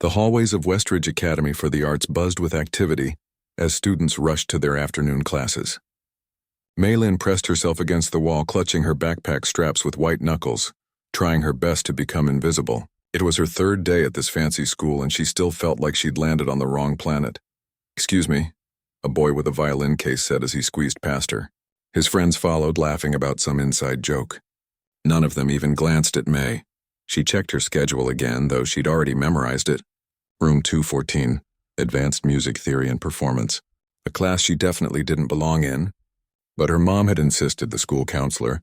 The hallways of Westridge Academy for the Arts buzzed with activity as students rushed to their afternoon classes. Maylin pressed herself against the wall, clutching her backpack straps with white knuckles, trying her best to become invisible. It was her third day at this fancy school, and she still felt like she'd landed on the wrong planet. "Excuse me," a boy with a violin case said as he squeezed past her. His friends followed, laughing about some inside joke. None of them even glanced at May. She checked her schedule again, though she'd already memorized it. Room 214, Advanced Music Theory and Performance. A class she definitely didn't belong in. But her mom had insisted, the school counselor.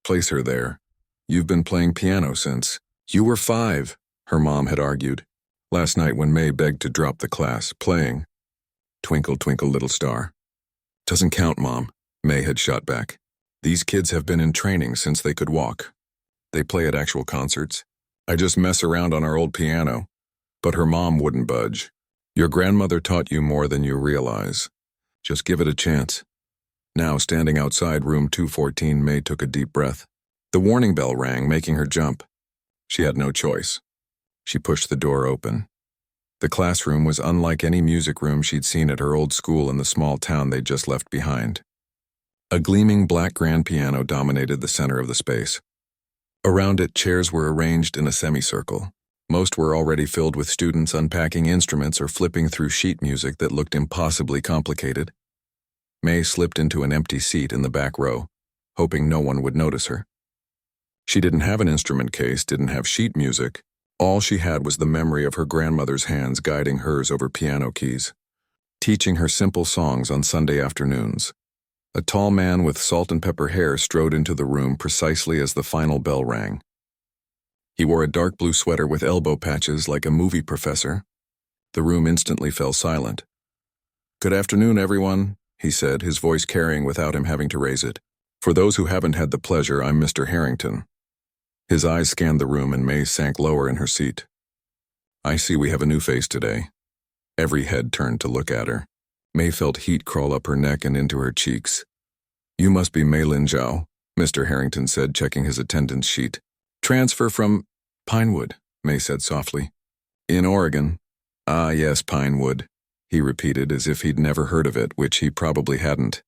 "Place her there. You've been playing piano since you were 5, her mom had argued. Last night when May begged to drop the class, playing Twinkle, Twinkle, Little Star. "Doesn't count, Mom," May had shot back. "These kids have been in training since they could walk. They play at actual concerts. I just mess around on our old piano." But her mom wouldn't budge. "Your grandmother taught you more than you realize. Just give it a chance." Now, standing outside room 214, May took a deep breath. The warning bell rang, making her jump. She had no choice. She pushed the door open. The classroom was unlike any music room she'd seen at her old school in the small town they'd just left behind. A gleaming black grand piano dominated the center of the space. Around it, chairs were arranged in a semicircle. Most were already filled with students unpacking instruments or flipping through sheet music that looked impossibly complicated. May slipped into an empty seat in the back row, hoping no one would notice her. She didn't have an instrument case, didn't have sheet music. All she had was the memory of her grandmother's hands guiding hers over piano keys, teaching her simple songs on Sunday afternoons. A tall man with salt and pepper hair strode into the room precisely as the final bell rang. He wore a dark blue sweater with elbow patches like a movie professor. The room instantly fell silent. "Good afternoon, everyone," he said, his voice carrying without him having to raise it. "For those who haven't had the pleasure, I'm Mr. Harrington." His eyes scanned the room and May sank lower in her seat. "I see we have a new face today." Every head turned to look at her. May felt heat crawl up her neck and into her cheeks. "You must be Maylin Zhao," Mr. Harrington said, checking his attendance sheet. "Transfer from Pinewood," May said softly. "In Oregon." "Ah, yes, Pinewood," he repeated as if he'd never heard of it, which he probably hadn't.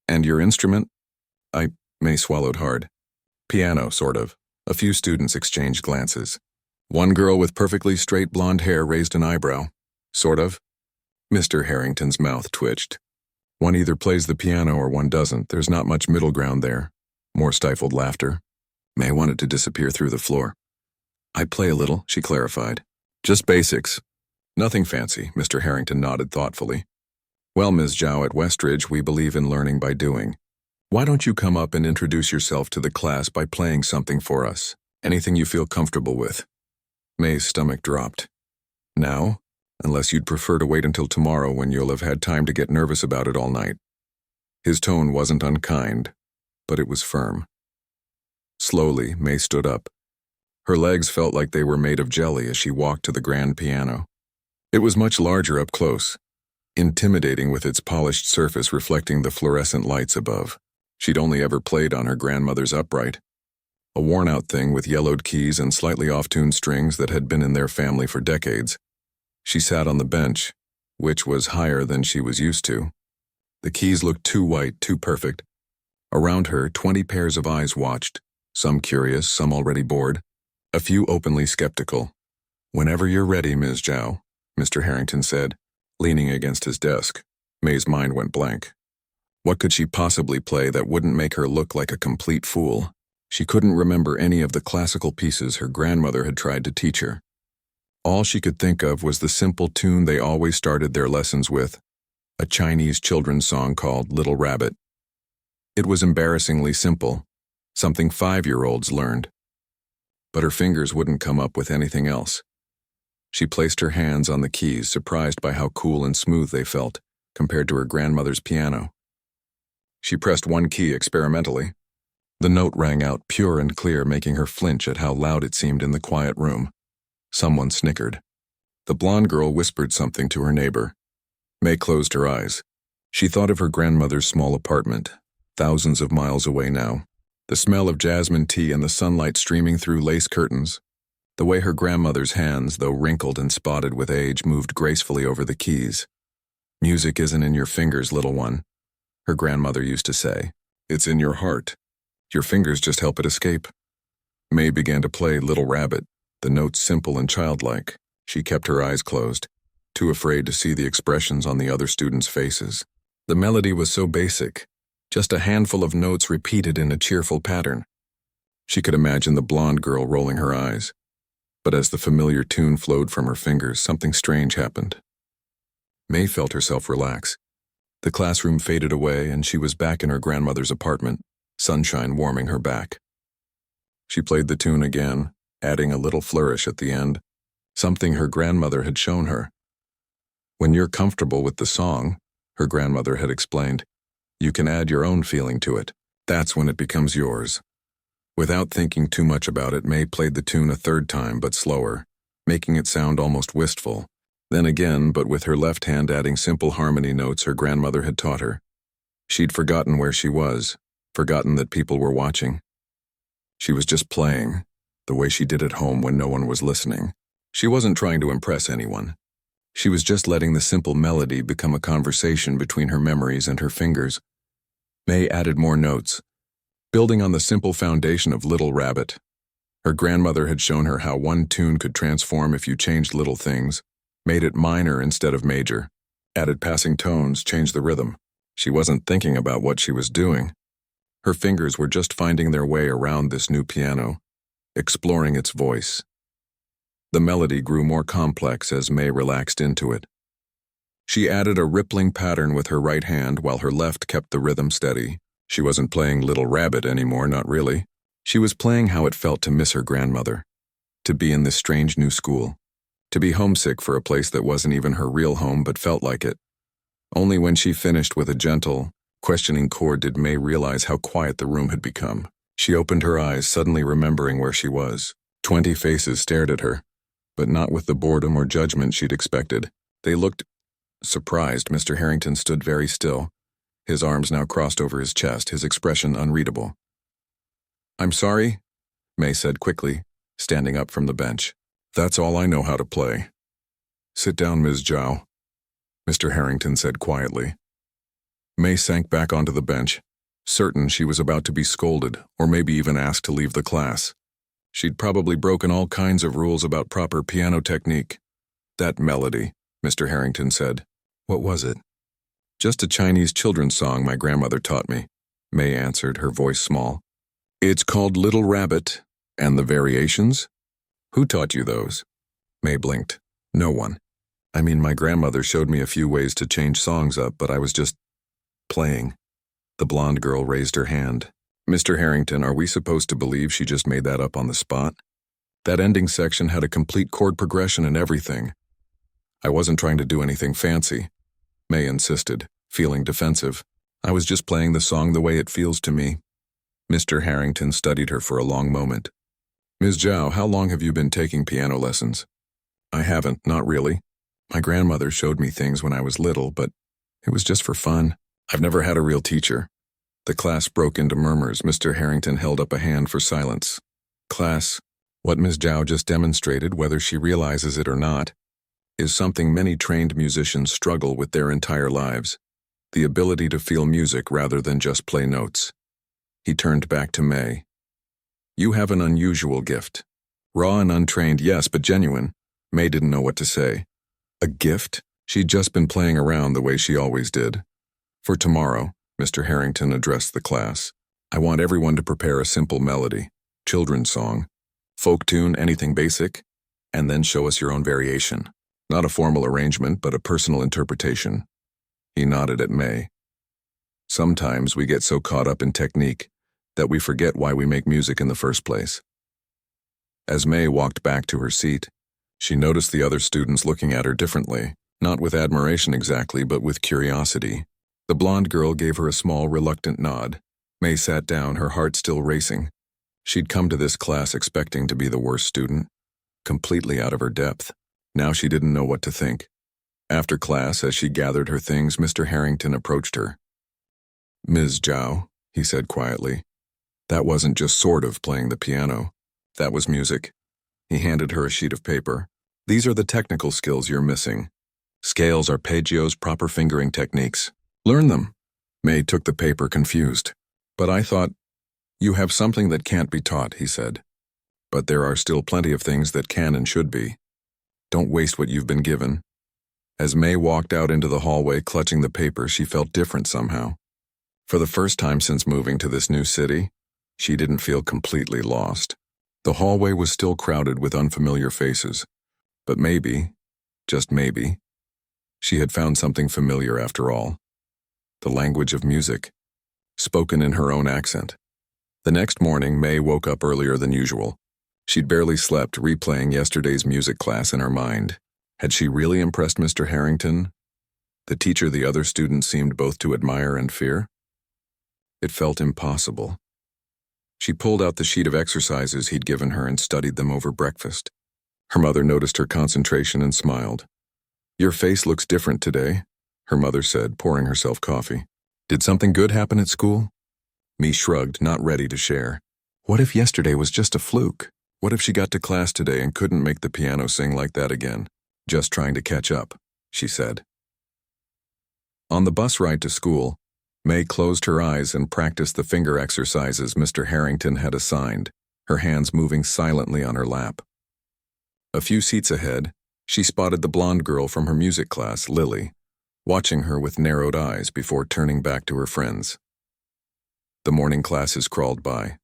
"And your instrument?" May swallowed hard. "Piano, sort of." A few students exchanged glances. One girl with perfectly straight blonde hair raised an eyebrow. "Sort of?" Mr. Harrington's mouth twitched. "One either plays the piano or one doesn't. There's not much middle ground there." More stifled laughter. May wanted to disappear through the floor. "I play a little," she clarified. "Just basics. Nothing fancy," Mr. Harrington nodded thoughtfully. "Well, Ms. Zhao, at Westridge we believe in learning by doing. Why don't you come up and introduce yourself to the class by playing something for us? Anything you feel comfortable with." May's stomach dropped. "Now? Unless you'd prefer to wait until tomorrow when you'll have had time to get nervous about it all night." His tone wasn't unkind, but it was firm. Slowly, May stood up. Her legs felt like they were made of jelly as she walked to the grand piano. It was much larger up close, intimidating with its polished surface reflecting the fluorescent lights above. She'd only ever played on her grandmother's upright, a worn-out thing with yellowed keys and slightly off-tuned strings that had been in their family for decades. She sat on the bench, which was higher than she was used to. The keys looked too white, too perfect. Around her, 20 pairs of eyes watched, some curious, some already bored, a few openly skeptical. "Whenever you're ready, Ms. Zhao," Mr. Harrington said, leaning against his desk. May's mind went blank. What could she possibly play that wouldn't make her look like a complete fool? She couldn't remember any of the classical pieces her grandmother had tried to teach her. All she could think of was the simple tune they always started their lessons with, a Chinese children's song called Little Rabbit. It was embarrassingly simple, something 5-year-olds learned. But her fingers wouldn't come up with anything else. She placed her hands on the keys, surprised by how cool and smooth they felt compared to her grandmother's piano. She pressed one key experimentally. The note rang out pure and clear, making her flinch at how loud it seemed in the quiet room. Someone snickered. The blonde girl whispered something to her neighbor. May closed her eyes. She thought of her grandmother's small apartment, thousands of miles away now. The smell of jasmine tea and the sunlight streaming through lace curtains. The way her grandmother's hands, though wrinkled and spotted with age, moved gracefully over the keys. "Music isn't in your fingers, little one," her grandmother used to say. "It's in your heart. Your fingers just help it escape." May began to play Little Rabbit, the notes simple and childlike. She kept her eyes closed, too afraid to see the expressions on the other students' faces. The melody was so basic, just a handful of notes repeated in a cheerful pattern. She could imagine the blonde girl rolling her eyes. But as the familiar tune flowed from her fingers, something strange happened. May felt herself relax. The classroom faded away, and she was back in her grandmother's apartment, sunshine warming her back. She played the tune again, adding a little flourish at the end, something her grandmother had shown her. "When you're comfortable with the song," her grandmother had explained, "you can add your own feeling to it. That's when it becomes yours." Without thinking too much about it, May played the tune a third time, but slower, making it sound almost wistful. Then again, but with her left hand adding simple harmony notes her grandmother had taught her. She'd forgotten where she was, forgotten that people were watching. She was just playing, the way she did at home when no one was listening. She wasn't trying to impress anyone. She was just letting the simple melody become a conversation between her memories and her fingers. May added more notes, building on the simple foundation of Little Rabbit. Her grandmother had shown her how one tune could transform if you changed little things, made it minor instead of major, added passing tones, changed the rhythm. She wasn't thinking about what she was doing. Her fingers were just finding their way around this new piano, exploring its voice. The melody grew more complex as May relaxed into it. She added a rippling pattern with her right hand while her left kept the rhythm steady. She wasn't playing Little Rabbit anymore, not really. She was playing how it felt to miss her grandmother, to be in this strange new school, to be homesick for a place that wasn't even her real home but felt like it. Only when she finished with a gentle, questioning chord did May realize how quiet the room had become. She opened her eyes, suddenly remembering where she was. 20 faces stared at her, but not with the boredom or judgment she'd expected. They looked surprised. Mr. Harrington stood very still, his arms now crossed over his chest, his expression unreadable. "I'm sorry," May said quickly, standing up from the bench. "That's all I know how to play." "Sit down, Ms. Zhao," Mr. Harrington said quietly. May sank back onto the bench, certain she was about to be scolded, or maybe even asked to leave the class. She'd probably broken all kinds of rules about proper piano technique. "That melody," Mr. Harrington said. "What was it?" "Just a Chinese children's song my grandmother taught me," May answered, her voice small. "It's called Little Rabbit. And the variations? Who taught you those?" May blinked. "No one. I mean, my grandmother showed me a few ways to change songs up, but I was just playing." The blonde girl raised her hand. "Mr. Harrington, are we supposed to believe she just made that up on the spot? That ending section had a complete chord progression and everything. I wasn't trying to do anything fancy," May insisted, feeling defensive. "I was just playing the song the way it feels to me." Mr. Harrington studied her for a long moment. "Ms. Zhao, how long have you been taking piano lessons?" "I haven't, not really. My grandmother showed me things when I was little, but it was just for fun. I've never had a real teacher." The class broke into murmurs. Mr. Harrington held up a hand for silence. "Class, what Ms. Zhao just demonstrated, whether she realizes it or not, is something many trained musicians struggle with their entire lives. The ability to feel music rather than just play notes." He turned back to May. "You have an unusual gift. Raw and untrained, yes, but genuine." May didn't know what to say. A gift? She'd just been playing around the way she always did. "For tomorrow," Mr. Harrington addressed the class, "I want everyone to prepare a simple melody, children's song, folk tune, anything basic, and then show us your own variation. Not a formal arrangement, but a personal interpretation." He nodded at May. "Sometimes we get so caught up in technique that we forget why we make music in the first place." As May walked back to her seat, she noticed the other students looking at her differently, not with admiration exactly, but with curiosity. The blonde girl gave her a small, reluctant nod. May sat down, her heart still racing. She'd come to this class expecting to be the worst student, completely out of her depth. Now she didn't know what to think. After class, as she gathered her things, Mr. Harrington approached her. "Ms. Zhao," he said quietly, "that wasn't just sort of playing the piano. That was music. He handed her a sheet of paper. These are the technical skills you're missing. Scales are Arpeggios proper fingering techniques. Learn them. May took the paper confused. But I thought, you have something that can't be taught, he said. But there are still plenty of things that can and should be. Don't waste what you've been given. As May walked out into the hallway clutching the paper, she felt different somehow. For the first time since moving to this new city, she didn't feel completely lost. The hallway was still crowded with unfamiliar faces. But maybe, just maybe, she had found something familiar after all. The language of music, spoken in her own accent. The next morning, May woke up earlier than usual. She'd barely slept, replaying yesterday's music class in her mind. Had she really impressed Mr. Harrington, the teacher the other students seemed both to admire and fear? It felt impossible. She pulled out the sheet of exercises he'd given her and studied them over breakfast. Her mother noticed her concentration and smiled. "Your face looks different today," her mother said, pouring herself coffee. "Did something good happen at school?" Mee shrugged, not ready to share. What if yesterday was just a fluke? What if she got to class today and couldn't make the piano sing like that again? "Just trying to catch up," she said. On the bus ride to school, May closed her eyes and practiced the finger exercises Mr. Harrington had assigned, her hands moving silently on her lap. A few seats ahead, she spotted the blonde girl from her music class, Lily, watching her with narrowed eyes before turning back to her friends. The morning classes crawled by.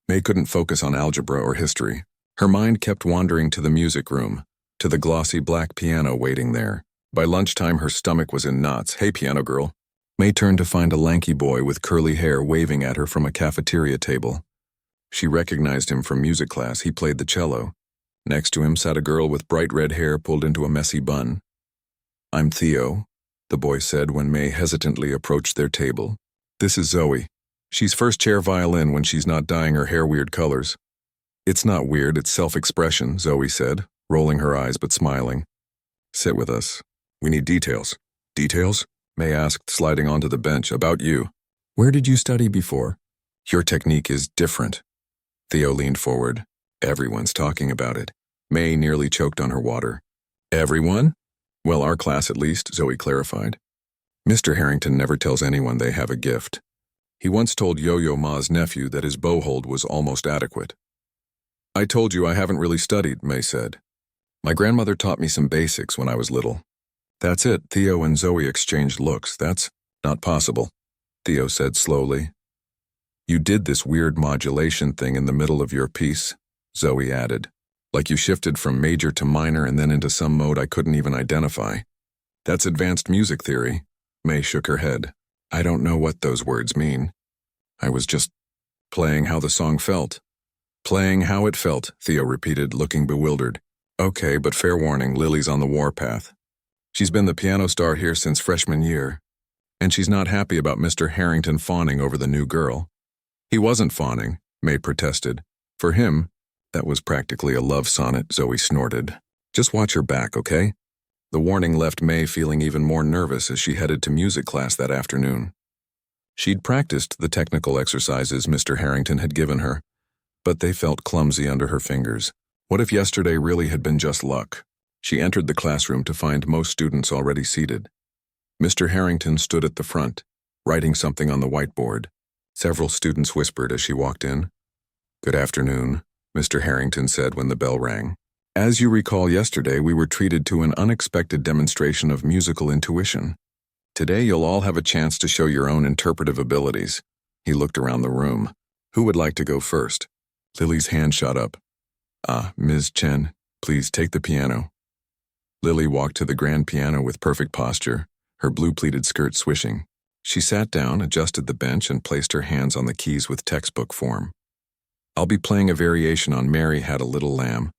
May couldn't focus on algebra or history. Her mind kept wandering to the music room, to the glossy black piano waiting there. By lunchtime, her stomach was in knots. "Hey, piano girl." May turned to find a lanky boy with curly hair waving at her from a cafeteria table. She recognized him from music class. He played the cello. Next to him sat a girl with bright red hair pulled into a messy bun. "I'm Theo," the boy said when May hesitantly approached their table. "This is Zoe. She's first chair violin when she's not dyeing her hair weird colors." "It's not weird, it's self-expression," Zoe said, rolling her eyes but smiling. "Sit with us. We need details." "Details?" May asked, sliding onto the bench. "About you. Where did you study before? Your technique is different." Theo leaned forward. "Everyone's talking about it." May nearly choked on her water. "Everyone?" "Well, our class at least," Zoe clarified. "Mr. Harrington never tells anyone they have a gift. He once told Yo-Yo Ma's nephew that his bow hold was almost adequate." "I told you I haven't really studied," May said. "My grandmother taught me some basics when I was little." "That's it." Theo and Zoe exchanged looks. "That's not possible," Theo said slowly. "You did this weird modulation thing in the middle of your piece," Zoe added. "Like you shifted from major to minor and then into some mode I couldn't even identify." "That's advanced music theory." May shook her head. "I don't know what those words mean. I was just playing how the song felt." "Playing how it felt," Theo repeated, looking bewildered. "Okay, but fair warning, Lily's on the warpath. She's been the piano star here since freshman year, and she's not happy about Mr. Harrington fawning over the new girl." "He wasn't fawning," May protested. "For him, that was practically a love sonnet," Zoe snorted. "Just watch your back, okay?" The warning left May feeling even more nervous as she headed to music class that afternoon. She'd practiced the technical exercises Mr. Harrington had given her, but they felt clumsy under her fingers. What if yesterday really had been just luck? She entered the classroom to find most students already seated. Mr. Harrington stood at the front, writing something on the whiteboard. Several students whispered as she walked in. "Good afternoon," Mr. Harrington said when the bell rang. "As you recall, yesterday we were treated to an unexpected demonstration of musical intuition. Today you'll all have a chance to show your own interpretive abilities." He looked around the room. "Who would like to go first?" Lily's hand shot up. Ms. Chen, please take the piano." Lily walked to the grand piano with perfect posture, her blue pleated skirt swishing. She sat down, adjusted the bench, and placed her hands on the keys with textbook form. "I'll be playing a variation on Mary Had a Little Lamb,"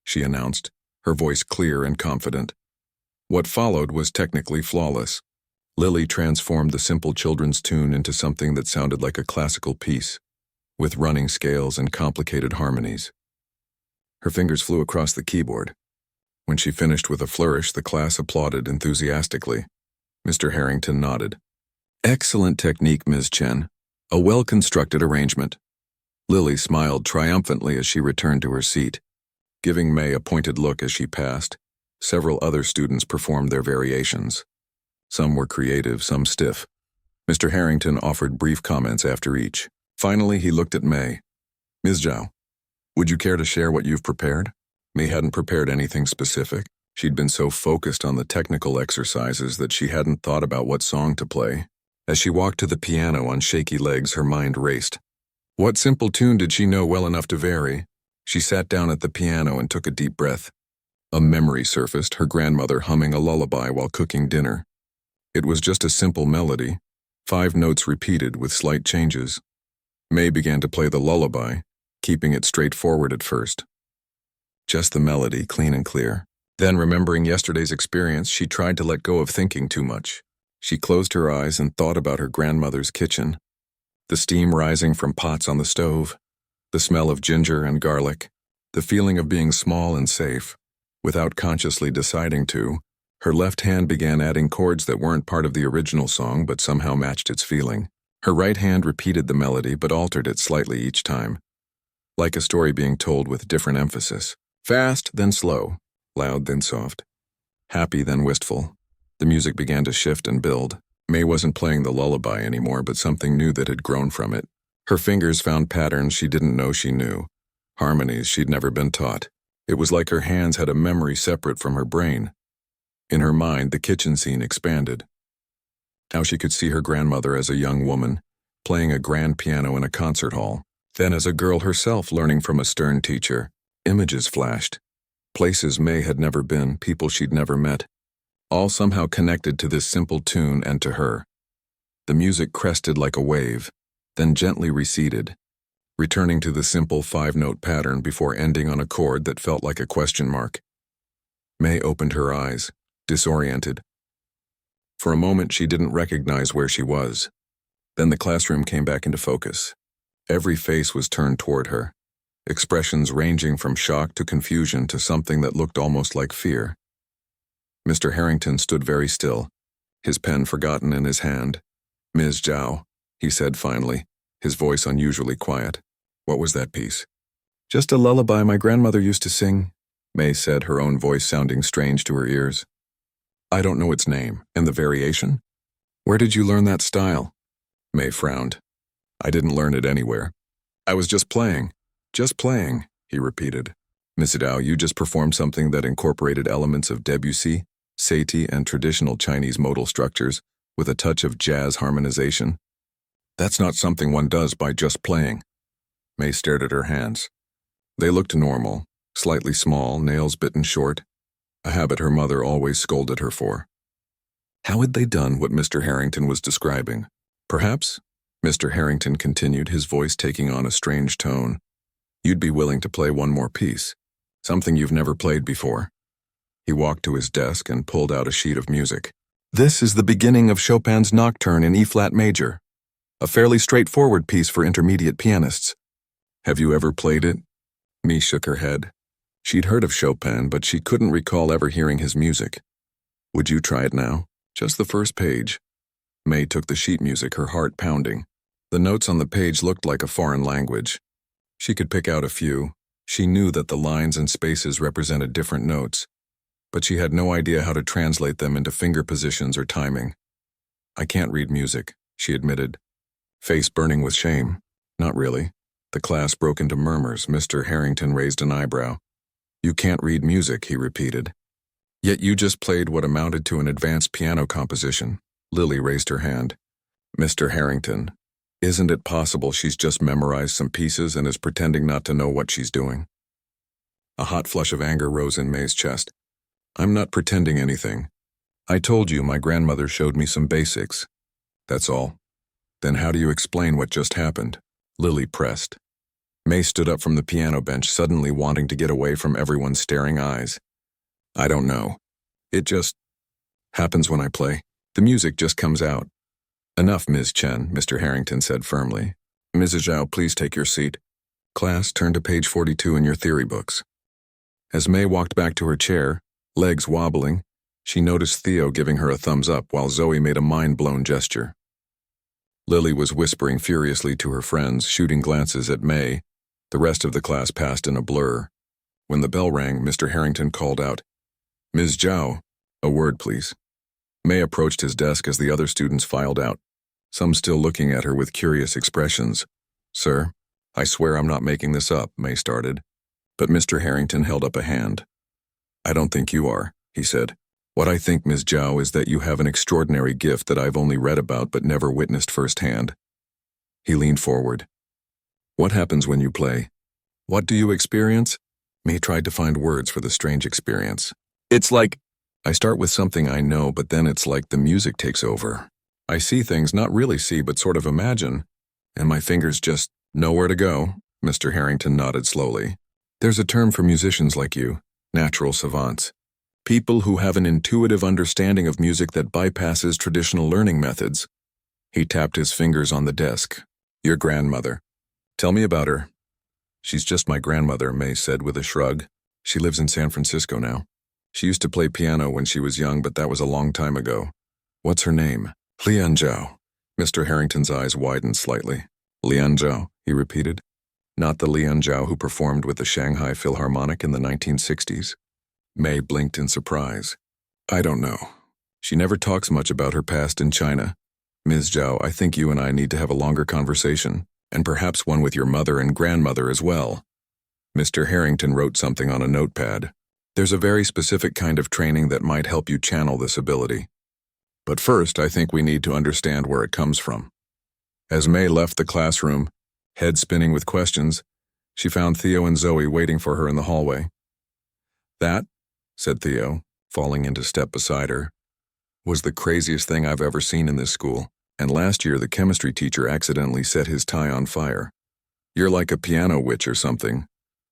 she announced, her voice clear and confident. What followed was technically flawless. Lily transformed the simple children's tune into something that sounded like a classical piece, with running scales and complicated harmonies. Her fingers flew across the keyboard. When she finished with a flourish, the class applauded enthusiastically. Mr. Harrington nodded. "Excellent technique, Ms. Chen. A well-constructed arrangement." Lily smiled triumphantly as she returned to her seat. giving May a pointed look as she passed. Several other students performed their variations. Some were creative, some stiff. Mr. Harrington offered brief comments after each. Finally, he looked at May. "Ms. Zhao, would you care to share what you've prepared?" May hadn't prepared anything specific. She'd been so focused on the technical exercises that she hadn't thought about what song to play. As she walked to the piano on shaky legs, her mind raced. What simple tune did she know well enough to vary? She sat down at the piano and took a deep breath. A memory surfaced, her grandmother humming a lullaby while cooking dinner. It was just a simple melody, 5 notes repeated with slight changes. May began to play the lullaby, keeping it straightforward at first. Just the melody, clean and clear. Then, remembering yesterday's experience, she tried to let go of thinking too much. She closed her eyes and thought about her grandmother's kitchen. The steam rising from pots on the stove, the smell of ginger and garlic, the feeling of being small and safe. Without consciously deciding to, her left hand began adding chords that weren't part of the original song but somehow matched its feeling. Her right hand repeated the melody but altered it slightly each time, like a story being told with different emphasis. Fast, then slow, loud, then soft, happy, then wistful. The music began to shift and build. May wasn't playing the lullaby anymore, but something new that had grown from it. Her fingers found patterns she didn't know she knew, harmonies she'd never been taught. It was like her hands had a memory separate from her brain. In her mind, the kitchen scene expanded. Now she could see her grandmother as a young woman, playing a grand piano in a concert hall. Then as a girl herself learning from a stern teacher. Images flashed. Places May had never been, people she'd never met. All somehow connected to this simple tune and to her. The music crested like a wave, then gently receded, returning to the simple 5-note pattern before ending on a chord that felt like a question mark. May opened her eyes, disoriented. For a moment she didn't recognize where she was. Then the classroom came back into focus. Every face was turned toward her, expressions ranging from shock to confusion to something that looked almost like fear. Mr. Harrington stood very still, his pen forgotten in his hand. "Ms. Zhao," he said finally, his voice unusually quiet. "What was that piece?" "Just a lullaby my grandmother used to sing," May said, her own voice sounding strange to her ears. "I don't know its name. And the variation? Where did you learn that style?" May frowned. "I didn't learn it anywhere. I was just playing." "Just playing," he repeated. "Miss Zhao, you just performed something that incorporated elements of Debussy, Satie, and traditional Chinese modal structures with a touch of jazz harmonization. That's not something one does by just playing." May stared at her hands. They looked normal, slightly small, nails bitten short, a habit her mother always scolded her for. How had they done what Mr. Harrington was describing? Perhaps, Mr. Harrington continued, his voice taking on a strange tone, you'd be willing to play one more piece, something you've never played before. He walked to his desk and pulled out a sheet of music. This is the beginning of Chopin's Nocturne in E-flat major, a fairly straightforward piece for intermediate pianists. Have you ever played it? May shook her head. She'd heard of Chopin, but she couldn't recall ever hearing his music. Would you try it now? Just the first page. May took the sheet music, her heart pounding. The notes on the page looked like a foreign language. She could pick out a few. She knew that the lines and spaces represented different notes, but she had no idea how to translate them into finger positions or timing. I can't read music, she admitted, face burning with shame. Not really. The class broke into murmurs. Mr. Harrington raised an eyebrow. You can't read music, he repeated. Yet you just played what amounted to an advanced piano composition. Lily raised her hand. Mr. Harrington, isn't it possible she's just memorized some pieces and is pretending not to know what she's doing? A hot flush of anger rose in May's chest. I'm not pretending anything. I told you my grandmother showed me some basics. That's all. Then how do you explain what just happened? Lily pressed. May stood up from the piano bench, suddenly wanting to get away from everyone's staring eyes. I don't know. It just happens when I play. The music just comes out. Enough, Ms. Chen, Mr. Harrington said firmly. Mrs. Zhao, please take your seat. Class, turn to page 42 in your theory books. As May walked back to her chair, legs wobbling, she noticed Theo giving her a thumbs up while Zoe made a mind-blown gesture. Lily was whispering furiously to her friends, shooting glances at May. The rest of the class passed in a blur. When the bell rang, Mr. Harrington called out, "Ms. Zhao, a word, please." May approached his desk as the other students filed out, some still looking at her with curious expressions. "Sir, I swear I'm not making this up," May started. But Mr. Harrington held up a hand. "I don't think you are," he said. "What I think, Ms. Zhao, is that you have an extraordinary gift that I've only read about but never witnessed firsthand." He leaned forward. "What happens when you play? What do you experience?" May tried to find words for the strange experience. "It's like, I start with something I know, but then it's like the music takes over. I see things, not really see, but sort of imagine, and my fingers just know where to go." Mr. Harrington nodded slowly. "There's a term for musicians like you, natural savants. People who have an intuitive understanding of music that bypasses traditional learning methods." He tapped his fingers on the desk. "Your grandmother. Tell me about her." "She's just my grandmother," May said with a shrug. "She lives in San Francisco now. She used to play piano when she was young, but that was a long time ago." "What's her name?" "Lian Zhao." Mr. Harrington's eyes widened slightly. "Lian Zhao," he repeated. "Not the Lian Zhao who performed with the Shanghai Philharmonic in the 1960s? May blinked in surprise. "I don't know. She never talks much about her past in China. Ms. Zhao, I think you and I need to have a longer conversation, and perhaps one with your mother and grandmother as well." Mr. Harrington wrote something on a notepad. "There's a very specific kind of training that might help you channel this ability. But first, I think we need to understand where it comes from." As May left the classroom, head spinning with questions, she found Theo and Zoe waiting for her in the hallway. "That," said Theo, falling into step beside her, "was the craziest thing I've ever seen in this school, and last year the chemistry teacher accidentally set his tie on fire. You're like a piano witch or something,"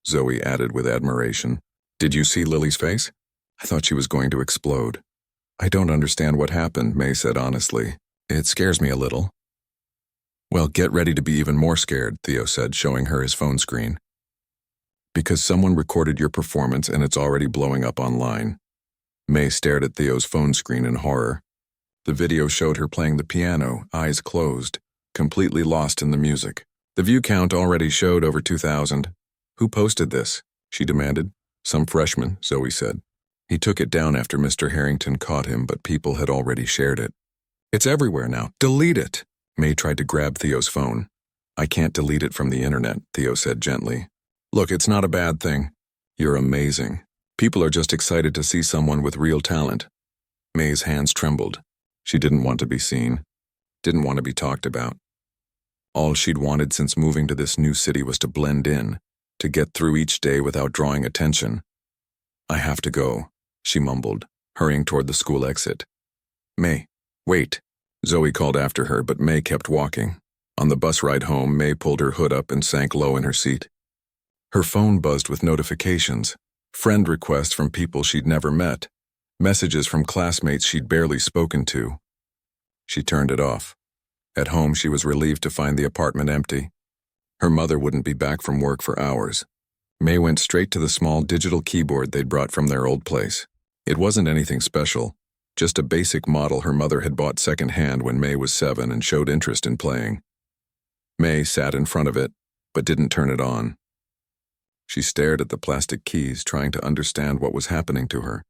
Zoe added with admiration. "Did you see Lily's face? I thought she was going to explode." "I don't understand what happened," May said honestly. "It scares me a little." "Well, get ready to be even more scared," Theo said, showing her his phone screen. "Because someone recorded your performance and it's already blowing up online." May stared at Theo's phone screen in horror. The video showed her playing the piano, eyes closed, completely lost in the music. The view count already showed over 2,000. "Who posted this?" she demanded. "Some freshman," Zoe said. "He took it down after Mr. Harrington caught him, but people had already shared it." "It's everywhere now. Delete it!" May tried to grab Theo's phone. "I can't delete it from the internet," Theo said gently. "Look, it's not a bad thing. You're amazing. People are just excited to see someone with real talent." May's hands trembled. She didn't want to be seen, didn't want to be talked about. All she'd wanted since moving to this new city was to blend in, to get through each day without drawing attention. "I have to go," she mumbled, hurrying toward the school exit. "May, wait," Zoe called after her, but May kept walking. On the bus ride home, May pulled her hood up and sank low in her seat. Her phone buzzed with notifications, friend requests from people she'd never met, messages from classmates she'd barely spoken to. She turned it off. At home, she was relieved to find the apartment empty. Her mother wouldn't be back from work for hours. May went straight to the small digital keyboard they'd brought from their old place. It wasn't anything special, just a basic model her mother had bought secondhand when May was 7 and showed interest in playing. May sat in front of it, but didn't turn it on. She stared at the plastic keys, trying to understand what was happening to her.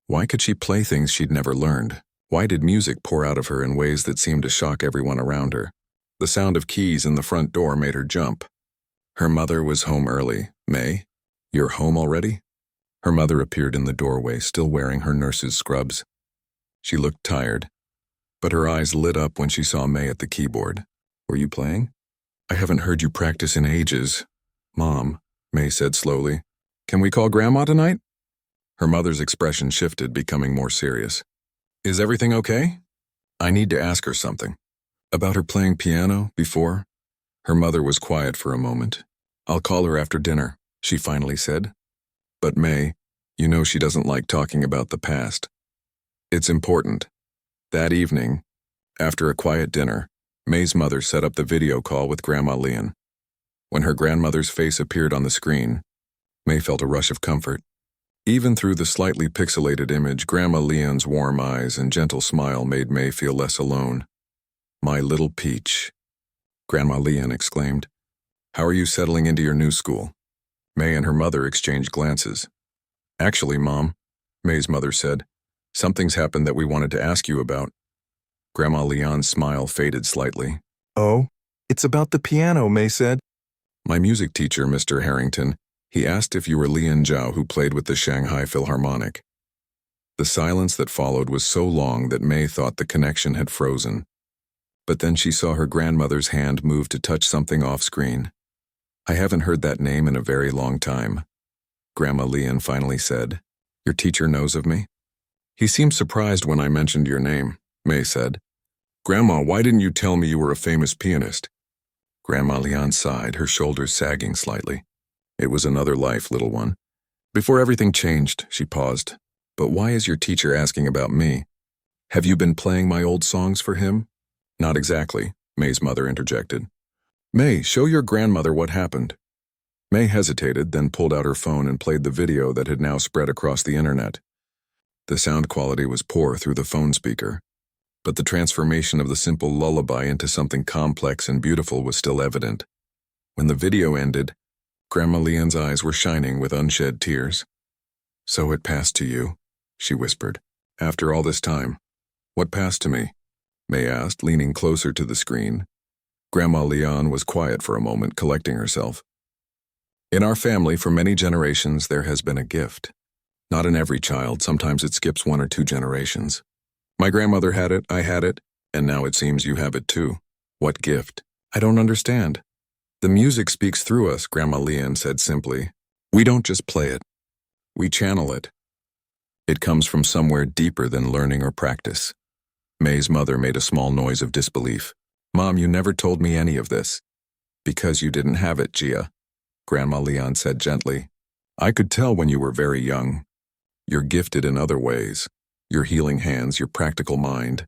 Why could she play things she'd never learned? Why did music pour out of her in ways that seemed to shock everyone around her? The sound of keys in the front door made her jump. Her mother was home early. "May, you're home already?" Her mother appeared in the doorway, still wearing her nurse's scrubs. She looked tired, but her eyes lit up when she saw May at the keyboard. "Were you playing?" "I haven't heard you practice in ages." "Mom," May said slowly, "can we call Grandma tonight?" Her mother's expression shifted, becoming more serious. "Is everything okay?" "I need to ask her something." "About her playing piano before?" Her mother was quiet for a moment. "I'll call her after dinner," she finally said. "But May, you know she doesn't like talking about the past." "It's important." That evening, after a quiet dinner, May's mother set up the video call with Grandma Lian. When her grandmother's face appeared on the screen, May felt a rush of comfort. Even through the slightly pixelated image, Grandma Lian's warm eyes and gentle smile made May feel less alone. "My little peach," Grandma Lian exclaimed. "How are you settling into your new school?" May and her mother exchanged glances. Actually, Mom, May's mother said, something's happened that we wanted to ask you about. Grandma Leon's smile faded slightly. Oh, it's about the piano, May said. My music teacher, Mr. Harrington, he asked if you were Lian Zhao who played with the Shanghai Philharmonic. The silence that followed was so long that May thought the connection had frozen. But then she saw her grandmother's hand move to touch something off-screen. I haven't heard that name in a very long time. Grandma Lian finally said, Your teacher knows of me? He seemed surprised when I mentioned your name, May said. Grandma, why didn't you tell me you were a famous pianist? Grandma Lian sighed, her shoulders sagging slightly. It was another life, little one. Before everything changed, she paused. But why is your teacher asking about me? Have you been playing my old songs for him? Not exactly, May's mother interjected. May, show your grandmother what happened. May hesitated, then pulled out her phone and played the video that had now spread across the internet. The sound quality was poor through the phone speaker, but the transformation of the simple lullaby into something complex and beautiful was still evident. When the video ended, Grandma Lian's eyes were shining with unshed tears. So it passed to you, she whispered. After all this time, what passed to me? May asked, leaning closer to the screen. Grandma Lian was quiet for a moment, collecting herself. In our family, for many generations, there has been a gift. Not in every child, sometimes it skips 1 or 2 generations. My grandmother had it, I had it, and now it seems you have it too. What gift? I don't understand. The music speaks through us, Grandma Lian said simply. We don't just play it. We channel it. It comes from somewhere deeper than learning or practice. May's mother made a small noise of disbelief. Mom, you never told me any of this. Because you didn't have it, Gia, Grandma Lian said gently. I could tell when you were very young. You're gifted in other ways. Your healing hands, your practical mind.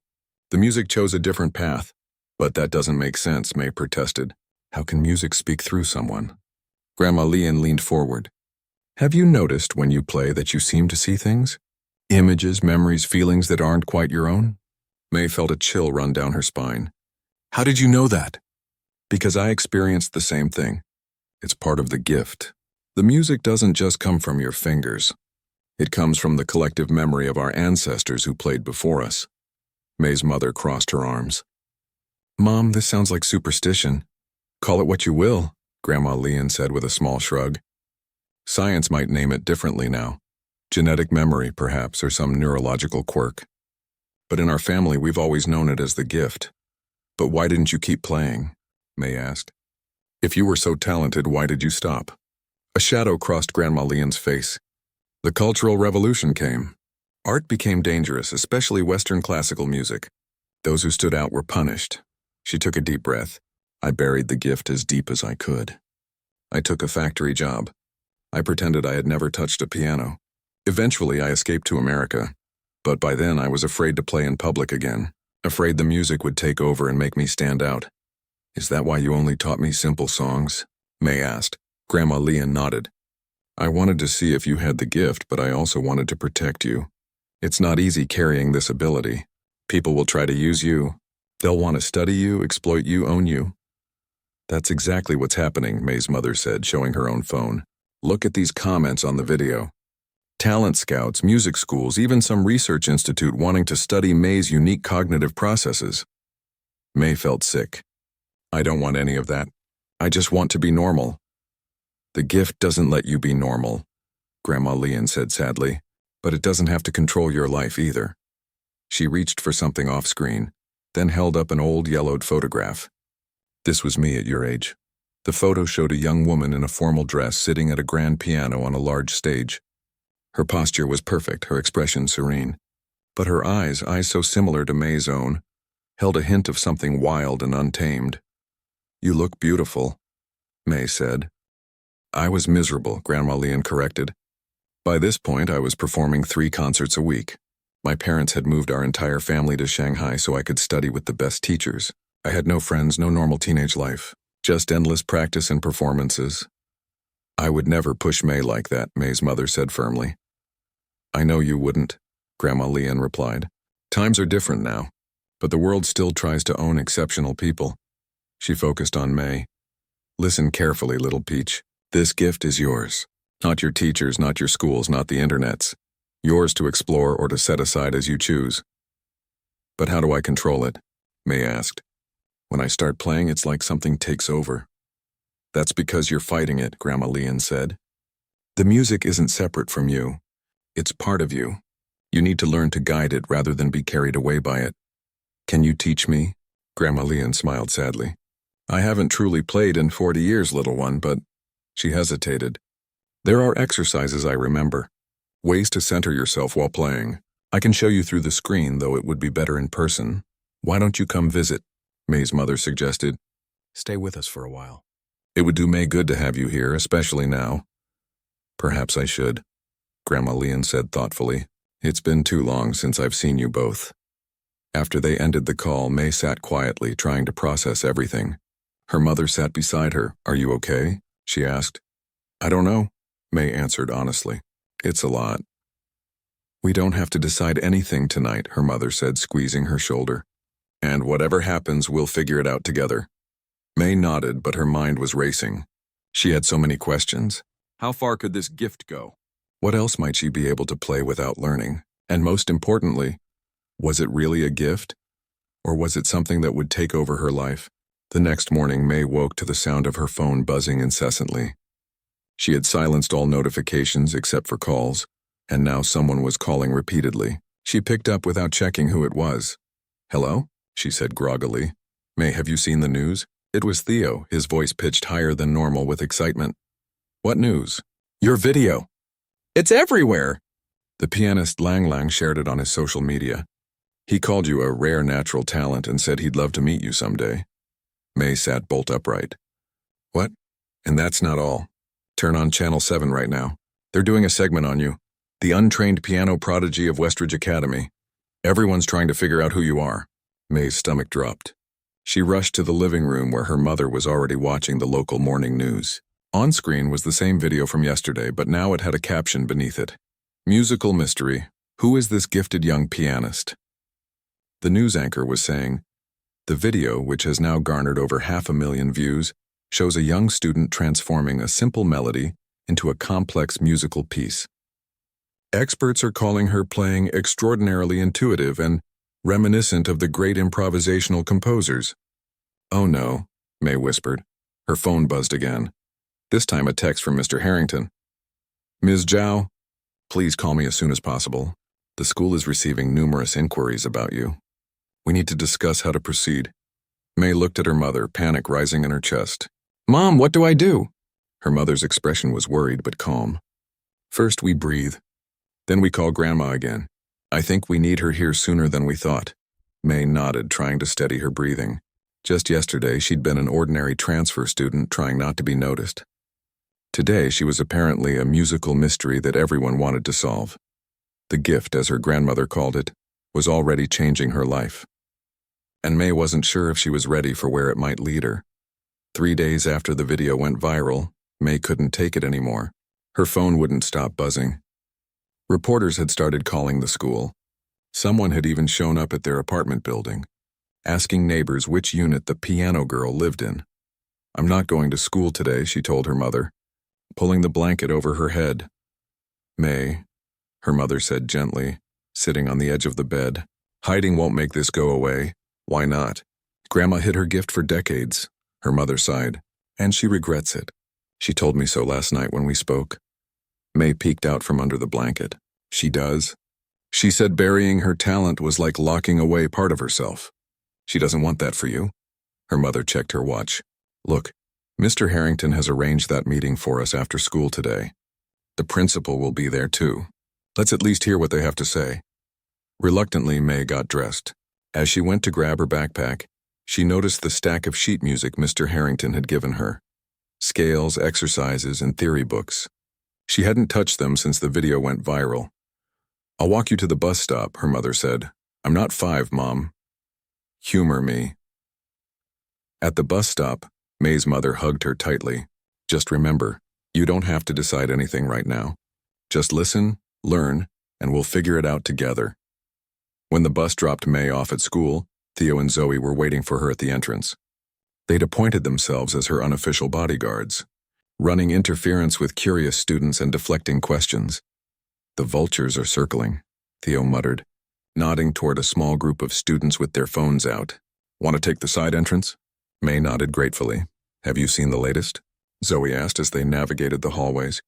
The music chose a different path. But that doesn't make sense, May protested. How can music speak through someone? Grandma Lian leaned forward. Have you noticed when you play that you seem to see things? Images, memories, feelings that aren't quite your own? May felt a chill run down her spine. How did you know that? Because I experienced the same thing. It's part of the gift. The music doesn't just come from your fingers. It comes from the collective memory of our ancestors who played before us. May's mother crossed her arms. Mom, this sounds like superstition. Call it what you will, Grandma Lian said with a small shrug. Science might name it differently now. Genetic memory, perhaps, or some neurological quirk. But in our family, we've always known it as the gift. But why didn't you keep playing? May asked. If you were so talented, why did you stop? A shadow crossed Grandma Lian's face. The Cultural Revolution came. Art became dangerous, especially Western classical music. Those who stood out were punished. She took a deep breath. I buried the gift as deep as I could. I took a factory job. I pretended I had never touched a piano. Eventually, I escaped to America. But by then, I was afraid to play in public again. Afraid the music would take over and make me stand out. Is that why you only taught me simple songs? May asked. Grandma Lian nodded. I wanted to see if you had the gift, but I also wanted to protect you. It's not easy carrying this ability. People will try to use you. They'll want to study you, exploit you, own you. That's exactly what's happening, May's mother said, showing her own phone. Look at these comments on the video. Talent scouts, music schools, even some research institute wanting to study May's unique cognitive processes. May felt sick. I don't want any of that. I just want to be normal. The gift doesn't let you be normal, Grandma Lian said sadly, but it doesn't have to control your life either. She reached for something off-screen, then held up an old yellowed photograph. This was me at your age. The photo showed a young woman in a formal dress sitting at a grand piano on a large stage. Her posture was perfect, her expression serene. But her eyes so similar to May's own, held a hint of something wild and untamed. You look beautiful, May said. I was miserable, Grandma Lian corrected. By this point, I was performing 3 concerts a week. My parents had moved our entire family to Shanghai so I could study with the best teachers. I had no friends, no normal teenage life, just endless practice and performances. I would never push May like that, May's mother said firmly. I know you wouldn't, Grandma Lian replied. Times are different now, but the world still tries to own exceptional people. She focused on May. Listen carefully, little peach. This gift is yours. Not your teachers, not your schools, not the internet's. Yours to explore or to set aside as you choose. But how do I control it? May asked. When I start playing, it's like something takes over. That's because you're fighting it, Grandma Leon said. The music isn't separate from you. It's part of you. You need to learn to guide it rather than be carried away by it. Can you teach me? Grandma Leon smiled sadly. I haven't truly played in 40 years, little one, but she hesitated. There are exercises I remember. Ways to center yourself while playing. I can show you through the screen, though it would be better in person. Why don't you come visit? May's mother suggested. Stay with us for a while. It would do May good to have you here, especially now. Perhaps I should, Grandma Leon said thoughtfully. It's been too long since I've seen you both. After they ended the call, May sat quietly, trying to process everything. Her mother sat beside her. Are you okay? She asked. I don't know, May answered honestly. It's a lot. We don't have to decide anything tonight, her mother said, squeezing her shoulder. And whatever happens, we'll figure it out together. May nodded, but her mind was racing. She had so many questions. How far could this gift go? What else might she be able to play without learning? And most importantly, was it really a gift? Or was it something that would take over her life? The next morning, May woke to the sound of her phone buzzing incessantly. She had silenced all notifications except for calls, and now someone was calling repeatedly. She picked up without checking who it was. Hello? She said groggily. May, have you seen the news? It was Theo, his voice pitched higher than normal with excitement. What news? Your video. It's everywhere. The pianist Lang Lang shared it on his social media. He called you a rare natural talent and said he'd love to meet you someday. May sat bolt upright. What? And that's not all. Turn on Channel 7 right now. They're doing a segment on you. The untrained piano prodigy of Westridge Academy. Everyone's trying to figure out who you are. May's stomach dropped. She rushed to the living room where her mother was already watching the local morning news. On screen was the same video from yesterday, but now it had a caption beneath it. Musical mystery. Who is this gifted young pianist? The news anchor was saying, the video, which has now garnered over 500,000 views, shows a young student transforming a simple melody into a complex musical piece. Experts are calling her playing extraordinarily intuitive and reminiscent of the great improvisational composers. Oh no, May whispered. Her phone buzzed again. This time a text from Mr. Harrington. Ms. Zhao, please call me as soon as possible. The school is receiving numerous inquiries about you. We need to discuss how to proceed. May looked at her mother, panic rising in her chest. Mom, what do I do? Her mother's expression was worried but calm. First we breathe. Then we call Grandma again. I think we need her here sooner than we thought. May nodded, trying to steady her breathing. Just yesterday, she'd been an ordinary transfer student trying not to be noticed. Today, she was apparently a musical mystery that everyone wanted to solve. The gift, as her grandmother called it, was already changing her life. And May wasn't sure if she was ready for where it might lead her. 3 days after the video went viral, May couldn't take it anymore. Her phone wouldn't stop buzzing. Reporters had started calling the school. Someone had even shown up at their apartment building, asking neighbors which unit the piano girl lived in. I'm not going to school today, she told her mother, pulling the blanket over her head. May, her mother said gently, sitting on the edge of the bed. Hiding won't make this go away. Why not? Grandma hid her gift for decades, her mother sighed, and she regrets it. She told me so last night when we spoke. May peeked out from under the blanket. She does? She said burying her talent was like locking away part of herself. She doesn't want that for you. Her mother checked her watch. Look, Mr. Harrington has arranged that meeting for us after school today. The principal will be there too. Let's at least hear what they have to say. Reluctantly, May got dressed. As she went to grab her backpack, she noticed the stack of sheet music Mr. Harrington had given her. Scales, exercises, and theory books. She hadn't touched them since the video went viral. I'll walk you to the bus stop, her mother said. I'm not 5, Mom. Humor me. At the bus stop, May's mother hugged her tightly. Just remember, you don't have to decide anything right now. Just listen, learn, and we'll figure it out together. When the bus dropped May off at school, Theo and Zoe were waiting for her at the entrance. They'd appointed themselves as her unofficial bodyguards. running interference with curious students and deflecting questions. The vultures are circling, Theo muttered, nodding toward a small group of students with their phones out. Want to take the side entrance? May nodded gratefully. Have you seen the latest? Zoe asked as they navigated the hallways.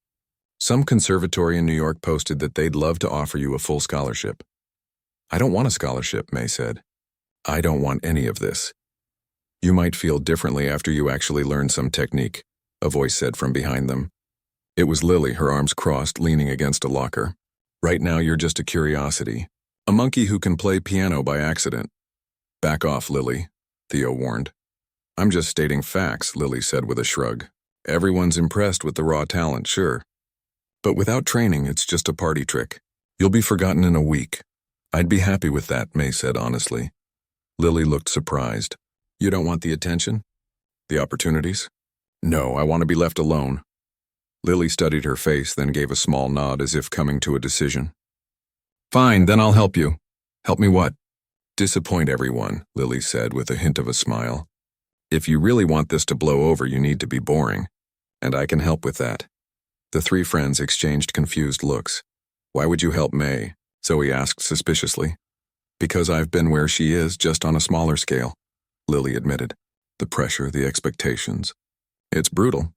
Some conservatory in New York posted that they'd love to offer you a full scholarship. I don't want a scholarship, May said. I don't want any of this. You might feel differently after you actually learn some technique, a voice said from behind them. It was Lily, her arms crossed, leaning against a locker. Right now you're just a curiosity. A monkey who can play piano by accident. Back off, Lily, Theo warned. I'm just stating facts, Lily said with a shrug. Everyone's impressed with the raw talent, sure. But without training, it's just a party trick. You'll be forgotten in a week. I'd be happy with that, May said honestly. Lily looked surprised. You don't want the attention? The opportunities? No, I want to be left alone. Lily studied her face, then gave a small nod as if coming to a decision. Fine, then I'll help you. Help me what? Disappoint everyone, Lily said with a hint of a smile. If you really want this to blow over, you need to be boring. And I can help with that. The three friends exchanged confused looks. Why would you help May? Zoe asked suspiciously. Because I've been where she is, just on a smaller scale, Lily admitted. The pressure, the expectations. It's brutal.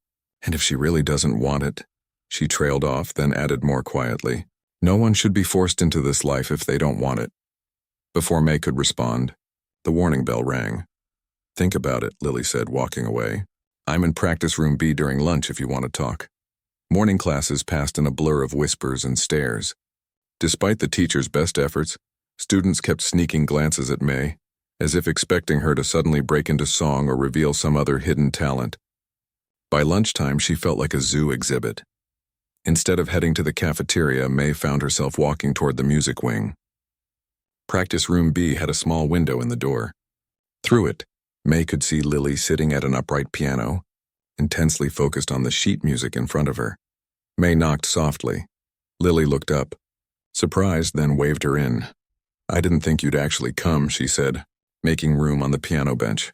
And if she really doesn't want it, she trailed off, then added more quietly. No one should be forced into this life if they don't want it. Before May could respond, the warning bell rang. Think about it, Lily said, walking away. I'm in practice room B during lunch if you want to talk. Morning classes passed in a blur of whispers and stares. Despite the teacher's best efforts, students kept sneaking glances at May, as if expecting her to suddenly break into song or reveal some other hidden talent. By lunchtime, she felt like a zoo exhibit. Instead of heading to the cafeteria, May found herself walking toward the music wing. Practice room B had a small window in the door. Through it, May could see Lily sitting at an upright piano, intensely focused on the sheet music in front of her. May knocked softly. Lily looked up, surprised, then waved her in. I didn't think you'd actually come, she said, making room on the piano bench.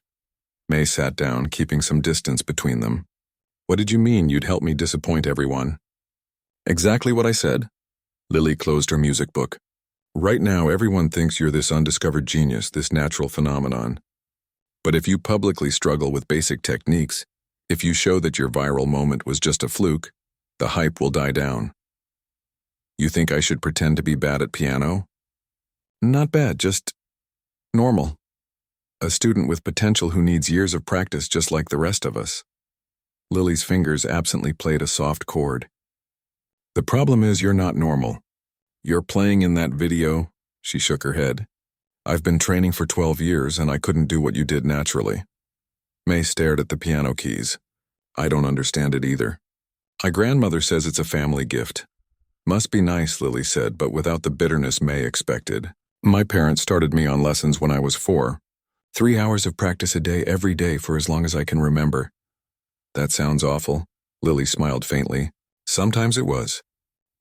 May sat down, keeping some distance between them. What did you mean you'd help me disappoint everyone? Exactly what I said. Lily closed her music book. Right now, everyone thinks you're this undiscovered genius, this natural phenomenon. But if you publicly struggle with basic techniques, if you show that your viral moment was just a fluke, the hype will die down. You think I should pretend to be bad at piano? Not bad, just normal. A student with potential who needs years of practice just like the rest of us. Lily's fingers absently played a soft chord. The problem is you're not normal. You're playing in that video, she shook her head. I've been training for 12 years and I couldn't do what you did naturally. May stared at the piano keys. I don't understand it either. My grandmother says it's a family gift. Must be nice, Lily said, but without the bitterness May expected. My parents started me on lessons when I was 4. 3 hours of practice a day every day for as long as I can remember. That sounds awful, Lily smiled faintly. Sometimes it was.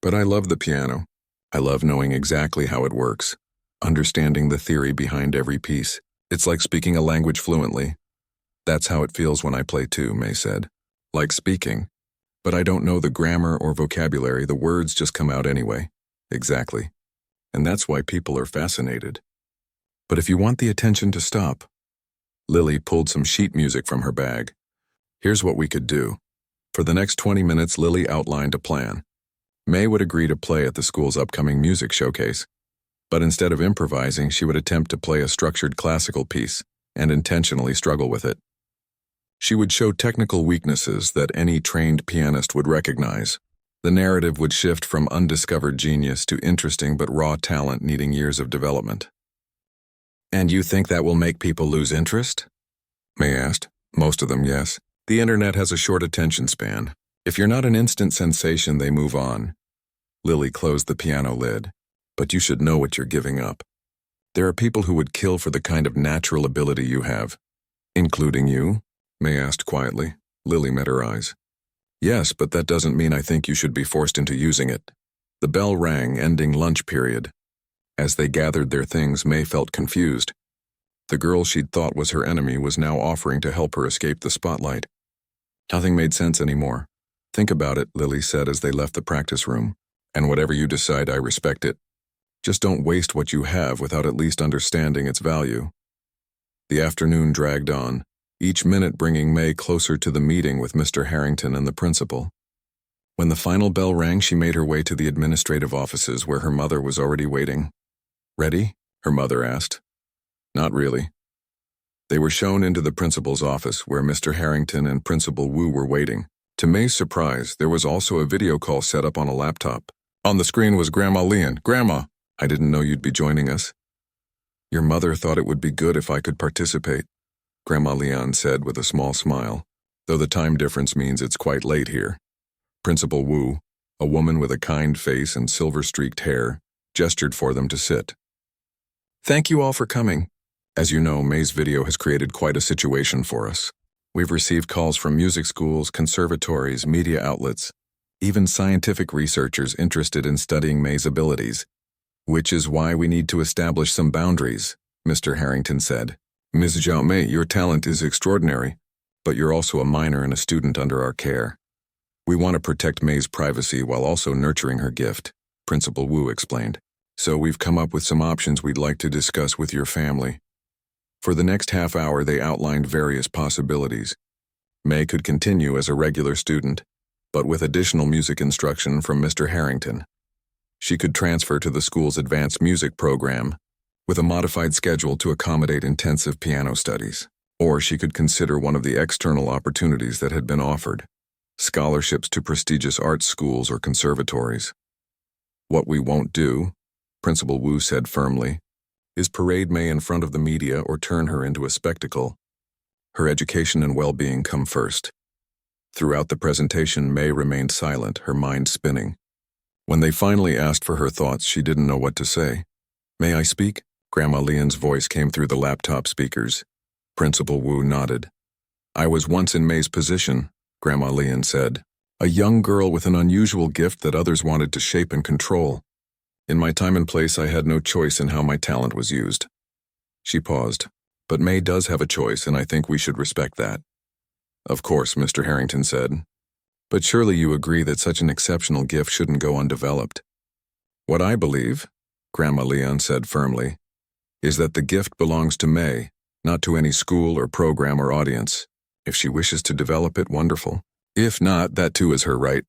But I love the piano. I love knowing exactly how it works, understanding the theory behind every piece. It's like speaking a language fluently. That's how it feels when I play too, May said. Like speaking. But I don't know the grammar or vocabulary, the words just come out anyway. Exactly. And that's why people are fascinated. But if you want the attention to stop, Lily pulled some sheet music from her bag. Here's what we could do. For the next 20 minutes, Lily outlined a plan. May would agree to play at the school's upcoming music showcase, but instead of improvising, she would attempt to play a structured classical piece and intentionally struggle with it. She would show technical weaknesses that any trained pianist would recognize. The narrative would shift from undiscovered genius to interesting but raw talent needing years of development. And you think that will make people lose interest? May asked. Most of them, yes. The internet has a short attention span. If you're not an instant sensation, they move on. Lily closed the piano lid. But you should know what you're giving up. There are people who would kill for the kind of natural ability you have. Including you? May asked quietly. Lily met her eyes. Yes, but that doesn't mean I think you should be forced into using it. The bell rang, ending lunch period. As they gathered their things, May felt confused. The girl she'd thought was her enemy was now offering to help her escape the spotlight. Nothing made sense anymore. Think about it, Lily said as they left the practice room. And whatever you decide, I respect it. Just don't waste what you have without at least understanding its value. The afternoon dragged on, each minute bringing May closer to the meeting with Mr. Harrington and the principal. When the final bell rang, she made her way to the administrative offices where her mother was already waiting. "Ready?" her mother asked. "Not really." They were shown into the principal's office where Mr. Harrington and Principal Wu were waiting. To May's surprise, there was also a video call set up on a laptop. On the screen was Grandma Leon. "Grandma, I didn't know you'd be joining us." "Your mother thought it would be good if I could participate," Grandma Leon said with a small smile, "though the time difference means it's quite late here." Principal Wu, a woman with a kind face and silver-streaked hair, gestured for them to sit. "Thank you all for coming. As you know, May's video has created quite a situation for us. We've received calls from music schools, conservatories, media outlets, even scientific researchers interested in studying May's abilities, which is why we need to establish some boundaries," Mr. Harrington said. "Ms. Zhao May, your talent is extraordinary, but you're also a minor and a student under our care. We want to protect May's privacy while also nurturing her gift," Principal Wu explained. "So we've come up with some options we'd like to discuss with your family." For the next half hour, they outlined various possibilities. May could continue as a regular student, but with additional music instruction from Mr. Harrington. She could transfer to the school's advanced music program, with a modified schedule to accommodate intensive piano studies. Or she could consider one of the external opportunities that had been offered, scholarships to prestigious arts schools or conservatories. "What we won't do," Principal Wu said firmly, "is parade May in front of the media or turn her into a spectacle. Her education and well-being come first." Throughout the presentation, May remained silent, her mind spinning. When they finally asked for her thoughts, she didn't know what to say. "May I speak?" Grandma Leon's voice came through the laptop speakers. Principal Wu nodded. "I was once in May's position," Grandma Leon said. "A young girl with an unusual gift that others wanted to shape and control. In my time and place, I had no choice in how my talent was used." She paused. "But May does have a choice, and I think we should respect that." "Of course," Mr. Harrington said. "But surely you agree that such an exceptional gift shouldn't go undeveloped." "What I believe," Grandma Leon said firmly, "is that the gift belongs to May, not to any school or program or audience. If she wishes to develop it, wonderful. If not, that too is her right."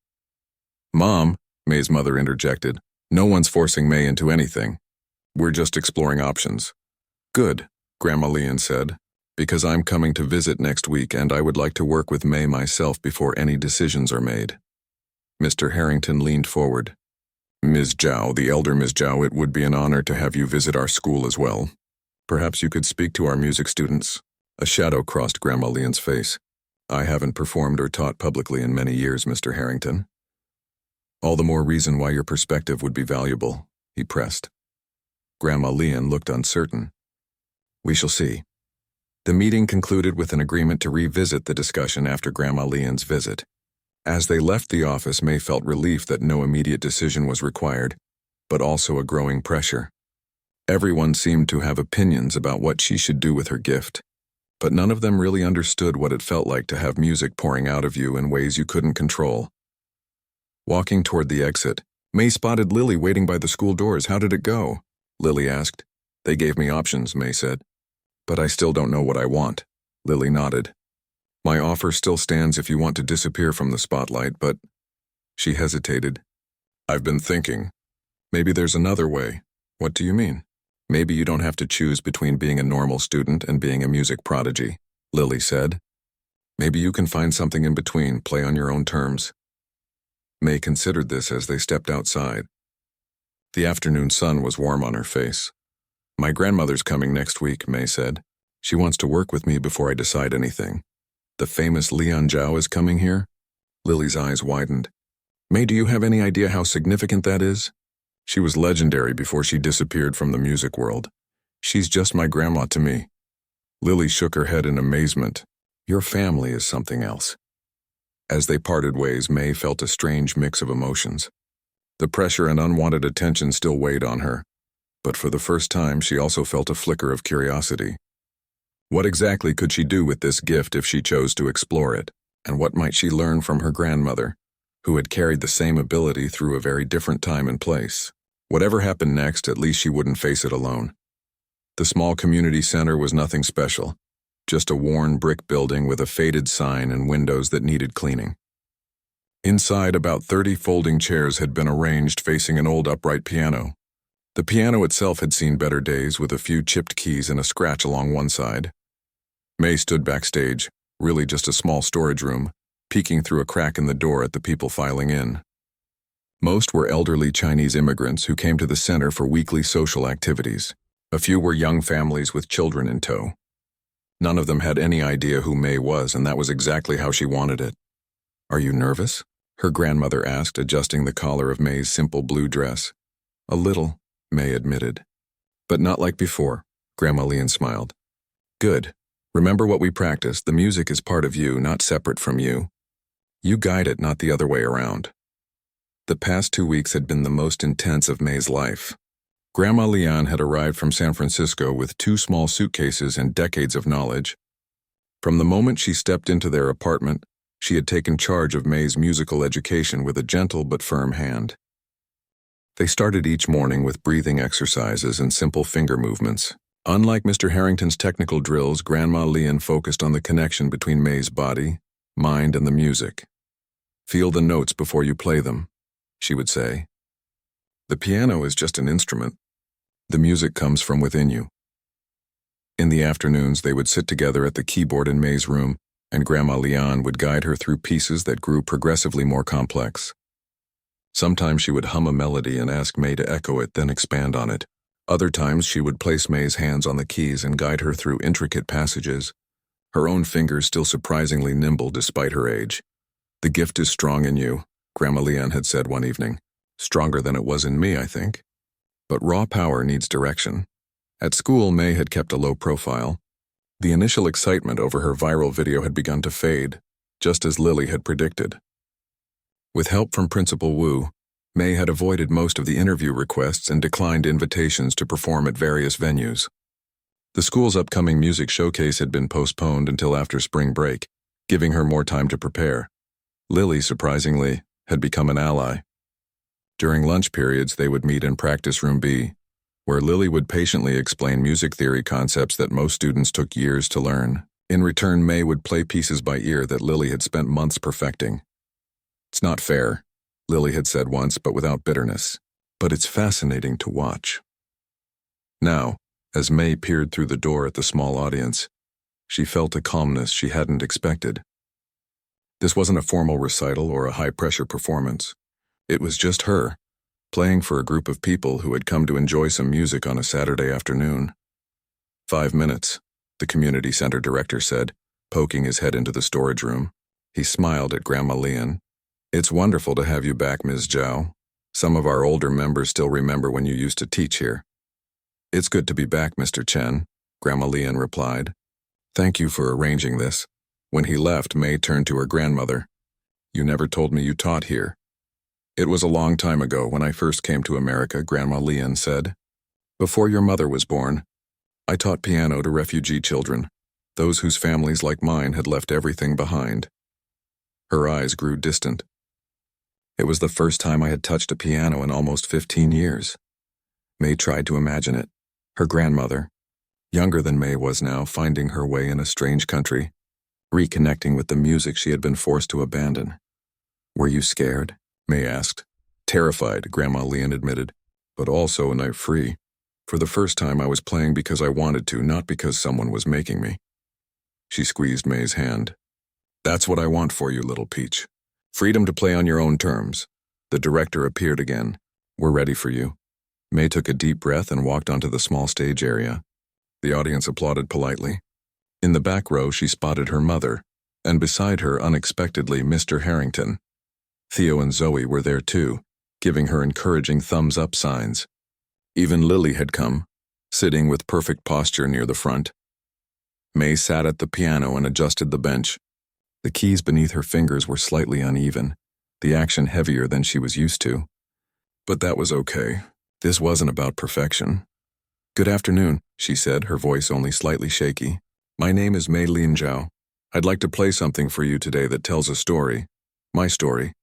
"Mom," May's mother interjected, "no one's forcing May into anything. We're just exploring options." "Good," Grandma Leon said, "because I'm coming to visit next week and I would like to work with May myself before any decisions are made." Mr. Harrington leaned forward. "Ms. Zhao, the elder Ms. Zhao, it would be an honor to have you visit our school as well. Perhaps you could speak to our music students." A shadow crossed Grandma Leon's face. "I haven't performed or taught publicly in many years, Mr. Harrington." "All the more reason why your perspective would be valuable," he pressed. Grandma Leon looked uncertain. "We shall see." The meeting concluded with an agreement to revisit the discussion after Grandma Leon's visit. As they left the office, May felt relief that no immediate decision was required, but also a growing pressure. Everyone seemed to have opinions about what she should do with her gift, but none of them really understood what it felt like to have music pouring out of you in ways you couldn't control. Walking toward the exit, May spotted Lily waiting by the school doors. "How did it go?" Lily asked. "They gave me options," May said. "But I still don't know what I want." Lily nodded. "My offer still stands if you want to disappear from the spotlight, but—" She hesitated. "I've been thinking. Maybe there's another way." "What do you mean?" "Maybe you don't have to choose between being a normal student and being a music prodigy," Lily said. "Maybe you can find something in between, play on your own terms." May considered this as they stepped outside. The afternoon sun was warm on her face. "My grandmother's coming next week," May said. "She wants to work with me before I decide anything." "The famous Leon Zhao is coming here?" Lily's eyes widened. "May, do you have any idea how significant that is? She was legendary before she disappeared from the music world. She's just my grandma to me." Lily shook her head in amazement. "Your family is something else." As they parted ways, May felt a strange mix of emotions. The pressure and unwanted attention still weighed on her, but for the first time she also felt a flicker of curiosity. What exactly could she do with this gift if she chose to explore it, and what might she learn from her grandmother? who had carried the same ability through a very different time and place. Whatever happened next, at least she wouldn't face it alone. The small community center was nothing special, just a worn brick building with a faded sign and windows that needed cleaning. Inside, about 30 folding chairs had been arranged facing an old upright piano. The piano itself had seen better days, with a few chipped keys and a scratch along one side. May stood backstage, really just a small storage room, peeking through a crack in the door at the people filing in. Most were elderly Chinese immigrants who came to the center for weekly social activities. A few were young families with children in tow. None of them had any idea who May was, and that was exactly how she wanted it. "Are you nervous?" her grandmother asked, adjusting the collar of May's simple blue dress. "A little," May admitted. "But not like before," Grandma Leon smiled. "Good. Remember what we practiced. The music is part of you, not separate from you. You guide it, not the other way around." The past 2 weeks had been the most intense of May's life. Grandma Leon had arrived from San Francisco with 2 small suitcases and decades of knowledge. From the moment she stepped into their apartment, she had taken charge of May's musical education with a gentle but firm hand. They started each morning with breathing exercises and simple finger movements. Unlike Mr. Harrington's technical drills, Grandma Leon focused on the connection between May's body, mind, and the music. "Feel the notes before you play them," she would say. "The piano is just an instrument. The music comes from within you." In the afternoons, they would sit together at the keyboard in May's room, and Grandma Leon would guide her through pieces that grew progressively more complex. Sometimes she would hum a melody and ask May to echo it, then expand on it. Other times she would place May's hands on the keys and guide her through intricate passages, her own fingers still surprisingly nimble despite her age. "The gift is strong in you," Grandma Leon had said one evening. "Stronger than it was in me, I think. But raw power needs direction." At school, May had kept a low profile. The initial excitement over her viral video had begun to fade, just as Lily had predicted. With help from Principal Wu, May had avoided most of the interview requests and declined invitations to perform at various venues. The school's upcoming music showcase had been postponed until after spring break, giving her more time to prepare. Lily, surprisingly, had become an ally. During lunch periods, they would meet in Practice Room B, where Lily would patiently explain music theory concepts that most students took years to learn. In return, May would play pieces by ear that Lily had spent months perfecting. "It's not fair," Lily had said once, but without bitterness. "But it's fascinating to watch." Now, as May peered through the door at the small audience, she felt a calmness she hadn't expected. This wasn't a formal recital or a high-pressure performance. It was just her, playing for a group of people who had come to enjoy some music on a Saturday afternoon. "5 minutes, the community center director said, poking his head into the storage room. He smiled at Grandma Leon. "It's wonderful to have you back, Ms. Zhao. Some of our older members still remember when you used to teach here." "It's good to be back, Mr. Chen," Grandma Leon replied. "Thank you for arranging this." When he left, May turned to her grandmother. "You never told me you taught here." "It was a long time ago when I first came to America," Grandma Leon said. "Before your mother was born, I taught piano to refugee children, those whose families like mine had left everything behind." Her eyes grew distant. It was the first time I had touched a piano in almost 15 years. May tried to imagine it. Her grandmother, younger than May was now, finding her way in a strange country, reconnecting with the music she had been forced to abandon. "Were you scared?" May asked. "Terrified," Grandma Leon admitted, "but also free. For the first time I was playing because I wanted to, not because someone was making me." She squeezed May's hand. "That's what I want for you, little peach. Freedom to play on your own terms." The director appeared again. "We're ready for you." May took a deep breath and walked onto the small stage area. The audience applauded politely. In the back row, she spotted her mother, and beside her, unexpectedly, Mr. Harrington. Theo and Zoe were there too, giving her encouraging thumbs-up signs. Even Lily had come, sitting with perfect posture near the front. May sat at the piano and adjusted the bench. The keys beneath her fingers were slightly uneven, the action heavier than she was used to. But that was okay. This wasn't about perfection. "Good afternoon," she said, her voice only slightly shaky. "My name is Mei Lin Zhao. I'd like to play something for you today that tells a story. My story.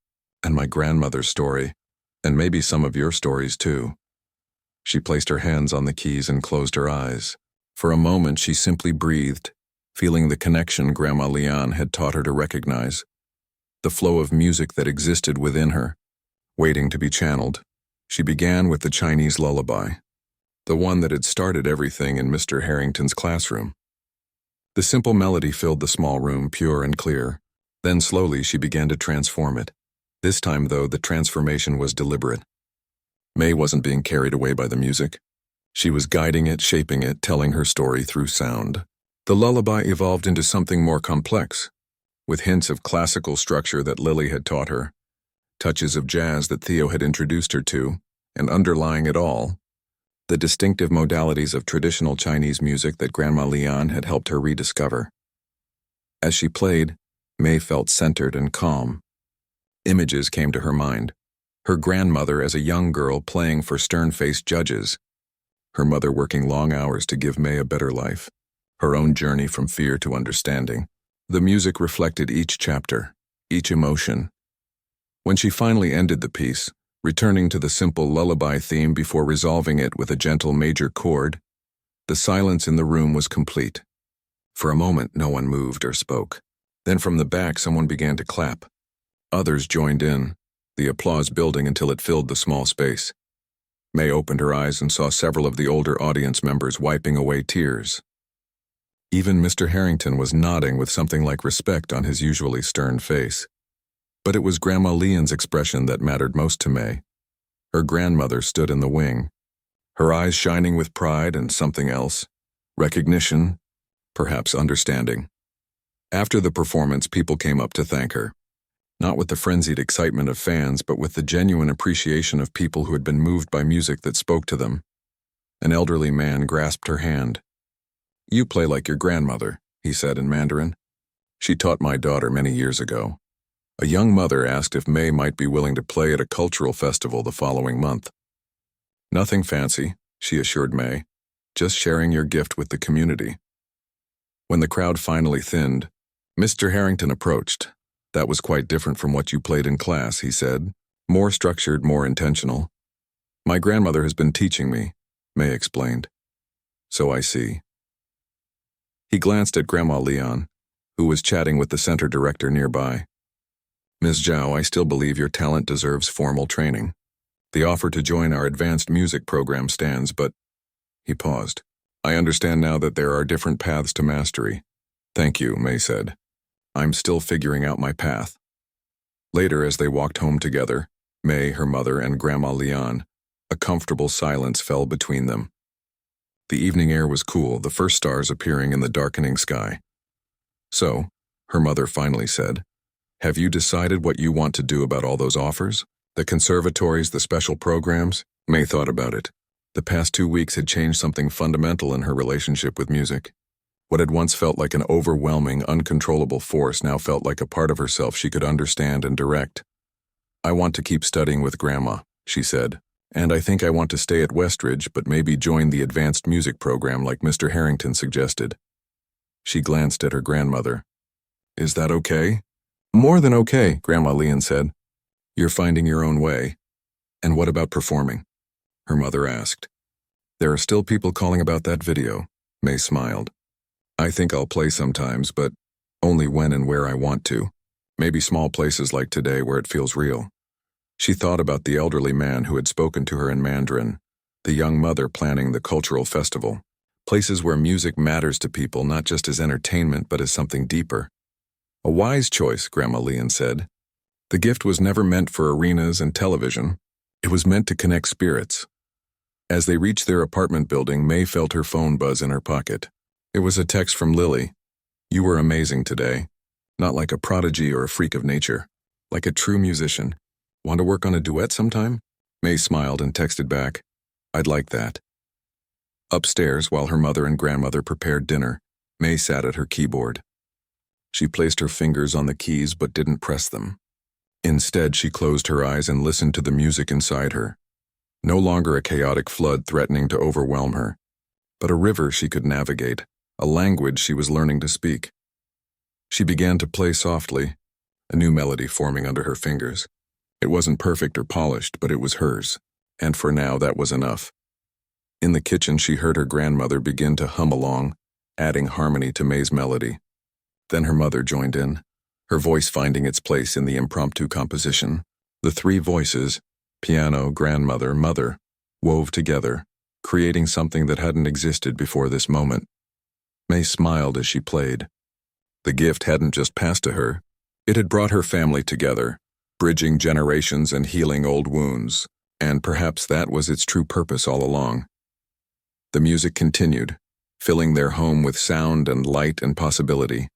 and my grandmother's story, and maybe some of your stories too. She placed her hands on the keys and closed her eyes. For a moment, she simply breathed, feeling the connection Grandma Leon had taught her to recognize, the flow of music that existed within her, waiting to be channeled. She began with the Chinese lullaby, the one that had started everything in Mr. Harrington's classroom. The simple melody filled the small room, pure and clear. Then slowly she began to transform it. This time, though, the transformation was deliberate. May wasn't being carried away by the music. She was guiding it, shaping it, telling her story through sound. The lullaby evolved into something more complex, with hints of classical structure that Lily had taught her, touches of jazz that Theo had introduced her to, and underlying it all, the distinctive modalities of traditional Chinese music that Grandma Leon had helped her rediscover. As she played, May felt centered and calm. Images came to her mind. Her grandmother as a young girl playing for stern-faced judges, her mother working long hours to give May a better life, her own journey from fear to understanding. The music reflected each chapter, each emotion. When she finally ended the piece, returning to the simple lullaby theme before resolving it with a gentle major chord, the silence in the room was complete. For a moment, no one moved or spoke. Then from the back, someone began to clap. Others joined in, the applause building until it filled the small space. May opened her eyes and saw several of the older audience members wiping away tears. Even Mr. Harrington was nodding with something like respect on his usually stern face. But it was Grandma Leon's expression that mattered most to May. Her grandmother stood in the wing, her eyes shining with pride and something else, recognition, perhaps understanding. After the performance, people came up to thank her, not with the frenzied excitement of fans, but with the genuine appreciation of people who had been moved by music that spoke to them. An elderly man grasped her hand. "You play like your grandmother," he said in Mandarin. "She taught my daughter many years ago." A young mother asked if May might be willing to play at a cultural festival the following month. "Nothing fancy," she assured May, "just sharing your gift with the community." When the crowd finally thinned, Mr. Harrington approached. "That was quite different from what you played in class," he said. "More structured, more intentional." "My grandmother has been teaching me," May explained. "So I see." He glanced at Grandma Leon, who was chatting with the center director nearby. "Ms. Zhao, I still believe your talent deserves formal training. The offer to join our advanced music program stands, but—" He paused. "I understand now that there are different paths to mastery." "Thank you," May said. "I'm still figuring out my path." Later, as they walked home together, May, her mother, and Grandma Leon, a comfortable silence fell between them. The evening air was cool, the first stars appearing in the darkening sky. "So," her mother finally said, "have you decided what you want to do about all those offers? The conservatories, the special programs?" May thought about it. The past 2 weeks had changed something fundamental in her relationship with music. What had once felt like an overwhelming, uncontrollable force now felt like a part of herself she could understand and direct. "I want to keep studying with Grandma," she said, "and I think I want to stay at Westridge but maybe join the advanced music program like Mr. Harrington suggested." She glanced at her grandmother. "Is that okay?" "More than okay," Grandma Leon said. "You're finding your own way." "And what about performing?" her mother asked. "There are still people calling about that video," May smiled. "I think I'll play sometimes, but only when and where I want to. Maybe small places like today where it feels real." She thought about the elderly man who had spoken to her in Mandarin, the young mother planning the cultural festival, places where music matters to people not just as entertainment but as something deeper. "A wise choice," Grandma Leon said. "The gift was never meant for arenas and television. It was meant to connect spirits." As they reached their apartment building, May felt her phone buzz in her pocket. It was a text from Lily. "You were amazing today. Not like a prodigy or a freak of nature. Like a true musician. Want to work on a duet sometime?" May smiled and texted back, "I'd like that." Upstairs, while her mother and grandmother prepared dinner, May sat at her keyboard. She placed her fingers on the keys but didn't press them. Instead, she closed her eyes and listened to the music inside her. No longer a chaotic flood threatening to overwhelm her, but a river she could navigate, a language she was learning to speak. She began to play softly, a new melody forming under her fingers. It wasn't perfect or polished, but it was hers, and for now that was enough. In the kitchen, she heard her grandmother begin to hum along, adding harmony to May's melody. Then her mother joined in, her voice finding its place in the impromptu composition. The three voices, piano, grandmother, mother, wove together, creating something that hadn't existed before this moment. May smiled as she played. The gift hadn't just passed to her, it had brought her family together, bridging generations and healing old wounds, and perhaps that was its true purpose all along. The music continued, filling their home with sound and light and possibility.